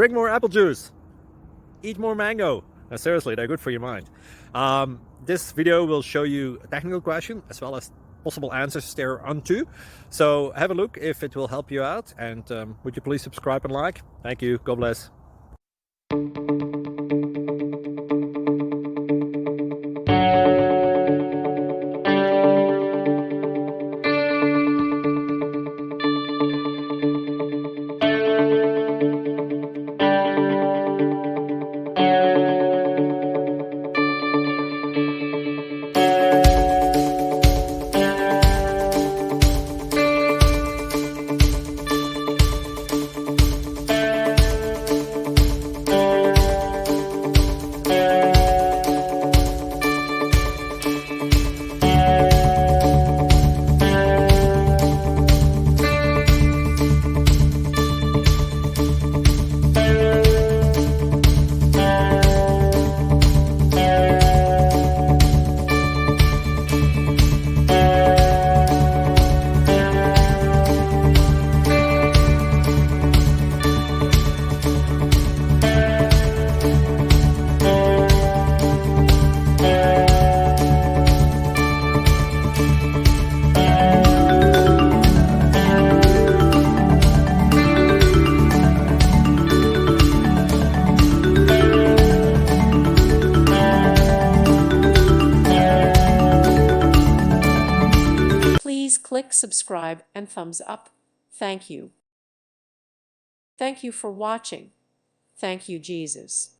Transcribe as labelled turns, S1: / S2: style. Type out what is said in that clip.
S1: Drink more apple juice. Eat more mango. Seriously, they're good for your mind. This video will show you a technical question as well as possible answers thereunto. So have a look if it will help you out, and would you please subscribe and like? Thank you. God bless.
S2: Please click subscribe and thumbs up. Thank you. Thank you for watching. Thank you, Jesus.